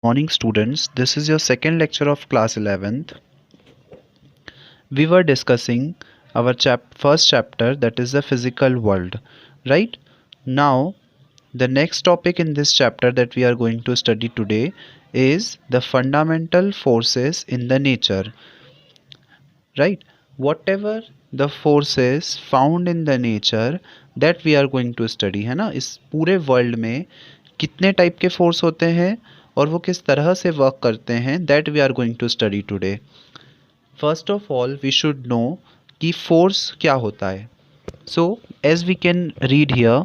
Morning students, this is your second lecture of class 11th. We were discussing our first chapter, that is the physical world, right? Now the next topic in this chapter that we are going to study today is the fundamental forces in the nature, right? Whatever the forces found in the nature that we are going to study, है ना, इस पूरे world में कितने type के force होते हैं और वो किस तरह से वर्क करते हैं, that we are going to study today. First of all we should know कि फोर्स क्या होता है. So as we can read here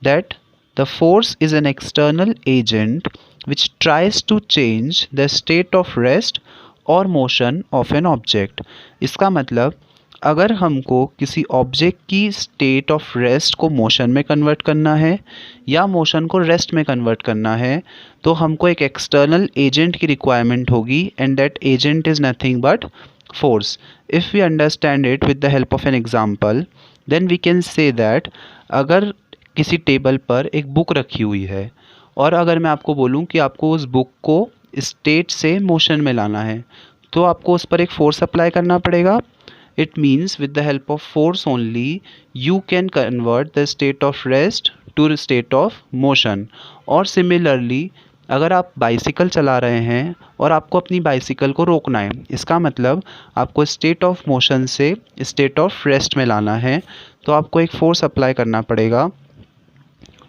that the force is an external agent which tries to change the state of rest or motion of an object. इसका मतलब अगर हमको किसी object की स्टेट ऑफ रेस्ट को मोशन में convert करना है या मोशन को रेस्ट में कन्वर्ट करना है तो हमको एक एक्सटर्नल एजेंट की रिक्वायरमेंट होगी and that agent is nothing but force. If we understand it with the help of an example, then we can say that अगर किसी टेबल पर एक बुक रखी हुई है और अगर मैं आपको बोलूं कि आपको उस बुक को स्टेट से मोशन में लाना है तो आपको उस पर एक फोर्स अप्लाई करना पड़ेगा. It means with the help of force only you can convert the state of rest to the state of motion. और similarly अगर आप बाइसिकल चला रहे हैं और आपको अपनी बाइसिकल को रोकना है, इसका मतलब आपको स्टेट ऑफ मोशन से स्टेट ऑफ रेस्ट में लाना है तो आपको एक फोर्स अप्लाई करना पड़ेगा,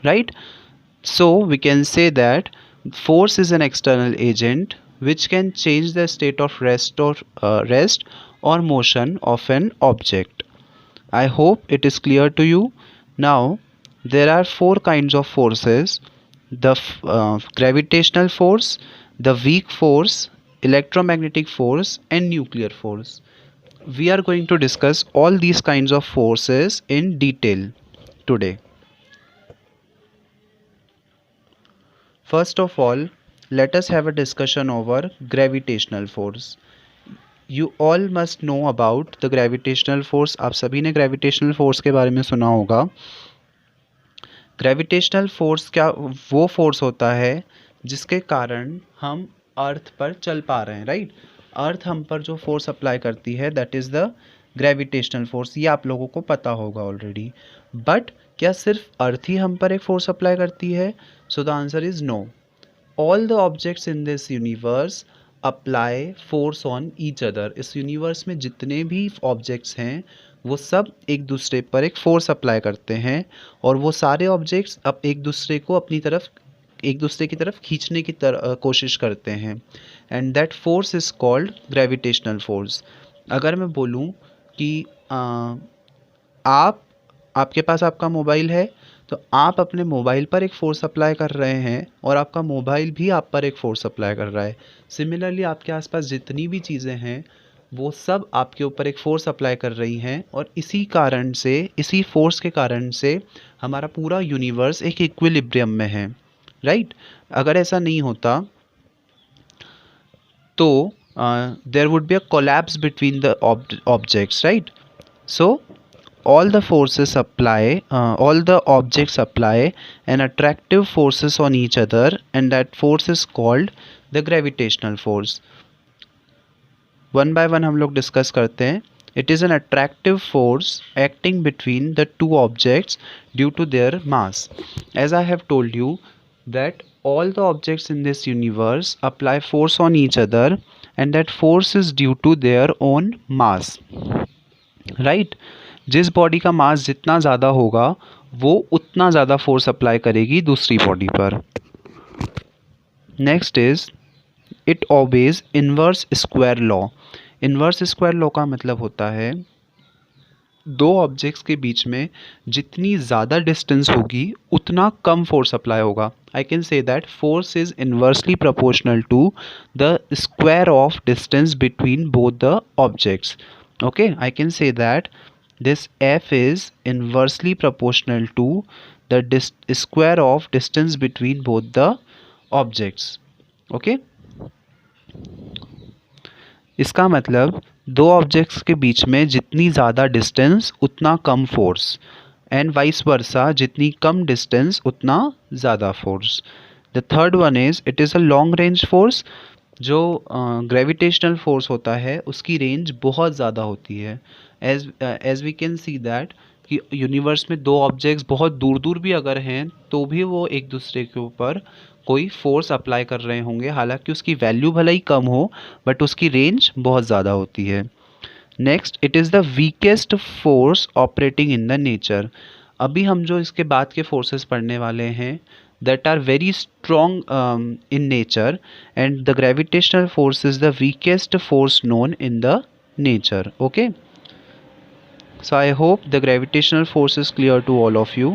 right. So we can say that force is an external agent which can change the state of rest or motion of an object. I hope it is clear to you. Now there are four kinds of forces: the gravitational force, the weak force, electromagnetic force and nuclear force. We are going to discuss all these kinds of forces in detail today. First of all, let us have a discussion over gravitational force. You all must know about the gravitational force. आप सभी ने gravitational force के बारे में सुना होगा. Gravitational force क्या वो फोर्स होता है जिसके कारण हम अर्थ पर चल पा रहे हैं, राइट. अर्थ हम पर जो फोर्स अप्लाई करती है that is the gravitational force. ये आप लोगों को पता होगा ऑलरेडी. बट क्या सिर्फ अर्थ ही हम पर एक फोर्स अप्लाई करती है? So the answer is no. All the objects in this universe apply force on each other. इस यूनिवर्स में जितने भी ऑब्जेक्ट्स हैं वो सब एक दूसरे पर एक फोर्स अप्लाई करते हैं और वो सारे ऑब्जेक्ट्स अब एक दूसरे को अपनी तरफ एक दूसरे की तरफ खींचने की कोशिश करते हैं and that force is called gravitational force. अगर मैं बोलूँ कि आपके पास आपका मोबाइल है तो आप अपने मोबाइल पर एक फ़ोर्स अप्लाई कर रहे हैं और आपका मोबाइल भी आप पर एक फ़ोर्स अप्लाई कर रहा है. सिमिलरली आपके आसपास जितनी भी चीज़ें हैं वो सब आपके ऊपर एक फ़ोर्स अप्लाई कर रही हैं और इसी कारण से इसी फोर्स के कारण से हमारा पूरा यूनिवर्स एक इक्विलिब्रियम में है, राइट. अगर ऐसा नहीं होता तो there would be a collapse between the objects, right. So all the forces apply all the objects apply an attractive forces on each other and that force is called the gravitational force. One by one हम लोग discuss करते हैं. It is an attractive force acting between the two objects due to their mass. As I have told you that all the objects in this universe apply force on each other and that force is due to their own mass, right. जिस body का मास जितना ज़्यादा होगा वो उतना ज़्यादा force apply करेगी दूसरी बॉडी पर. Next is it obey inverse square law. Inverse square law का मतलब होता है दो ऑब्जेक्ट्स के बीच में जितनी ज़्यादा डिस्टेंस होगी उतना कम फोर्स अप्लाई होगा. I can say that force is inversely proportional to the square of distance between both the objects. Okay, I can say that this f is inversely proportional to the square of distance between both the objects. okay, इसका मतलब दो objects के बीच में जितनी ज़्यादा distance उतना कम force and vice versa, जितनी कम डिस्टेंस उतना ज़्यादा force. The third one is it is a long range force. जो ग्रेविटेशनल फोर्स होता है उसकी रेंज बहुत ज़्यादा होती है। As we can see that कि यूनिवर्स में दो ऑब्जेक्ट्स बहुत दूर दूर भी अगर हैं तो भी वो एक दूसरे के ऊपर कोई फोर्स अप्लाई कर रहे होंगे, हालांकि उसकी वैल्यू भले ही कम हो बट उसकी रेंज बहुत ज़्यादा होती है। Next, it is the weakest force operating in the nature. अभी हम जो इसके बाद के फोर्सेस पढ़ने वाले हैं that are very strong in nature, and the gravitational force is the weakest force known in the nature. Okay, so I hope the gravitational force is clear to all of you.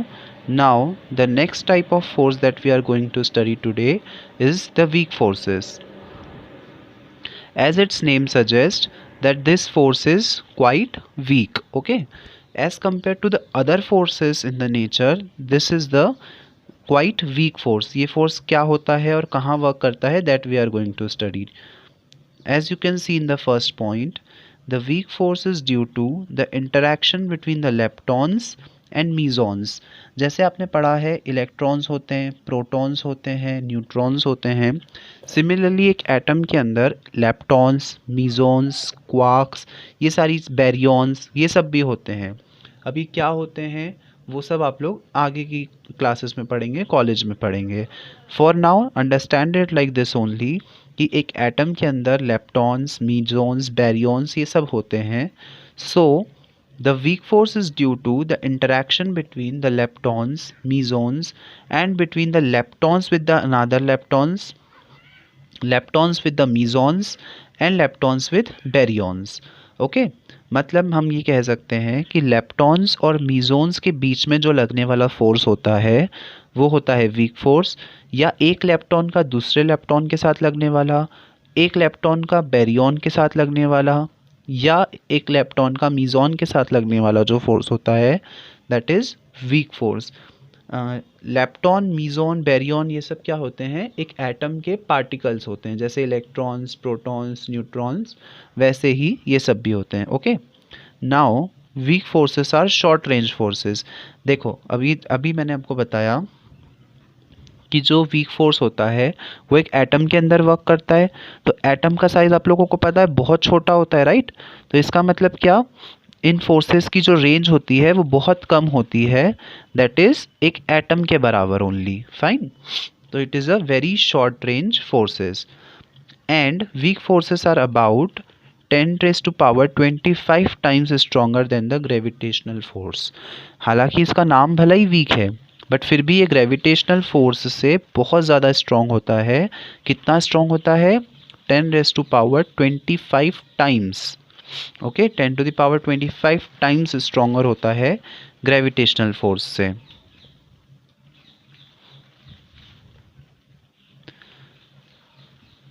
Now the next type of force that we are going to study today is the weak forces. As its name suggests that this force is quite weak. Okay, as compared to the other forces in the nature, this is the quite weak force. ये force क्या होता है और कहाँ work करता है, that we are going to study. As you can see in the first point, the weak force is due to the interaction between the leptons and mesons. जैसे आपने पढ़ा है इलेक्ट्रॉन्स होते हैं, प्रोटॉन्स होते हैं, न्यूट्रॉन्स होते हैं। सिमिलरली एक एटम के अंदर लेप्टॉन्स, मीजॉन्स, क्वार्क्स, ये सारी बैरियॉन्स, ये सब भी होते हैं। अभी क्या होते हैं वो सब आप लोग आगे की क्लासेस में पढ़ेंगे, कॉलेज में पढ़ेंगे। For now understand it like this only कि एक एटम के अंदर लेप्टॉन्स, मीजॉन्स, बैरियॉन्स ये सब होते हैं। So the weak force is due to the interaction between the leptons, mesons and between the leptons with the another leptons, leptons with the mesons and leptons with baryons. Okay, मतलब हम ये कह सकते हैं कि लेप्टॉन्स और मीजॉन्स के बीच में जो लगने वाला फोर्स होता है वो होता है वीक फोर्स, या एक लेप्टॉन का दूसरे लेप्टॉन के साथ लगने वाला, एक लेप्टॉन का बैरियॉन के साथ लगने वाला, या एक लेप्टॉन का मीजॉन के साथ लगने वाला जो फोर्स होता है that is weak force. Lepton, meson, baryon ये सब क्या होते हैं, एक एटम के पार्टिकल्स होते हैं। जैसे इलेक्ट्रॉन्स, प्रोटॉन्स, न्यूट्रॉन्स, वैसे ही ये सब भी होते हैं। Okay, now weak forces are short range forces. देखो अभी मैंने आपको बताया कि जो वीक फोर्स होता है वो एक एटम के अंदर वर्क करता है। तो एटम का साइज आप लोगों को पता है बहुत छोटा होता है, राइट। तो इसका मतलब क्या, इन फोर्सेस की जो रेंज होती है वो बहुत कम होती है, दैट इज़ एक एटम के बराबर ओनली। फाइन, तो it is a very short range forces. And weak forces are about 10⁻25 times stronger than the gravitational force. हालांकि इसका नाम भला ही वीक है बट फिर भी ये ग्रेविटेशनल फोर्स से बहुत ज़्यादा स्ट्रॉन्ग होता है। कितना स्ट्रॉन्ग होता है, 10⁻25 टाइम्स। ओके, 10⁻25 टाइम्स स्ट्रॉन्गर होता है ग्रेविटेशनल फोर्स से।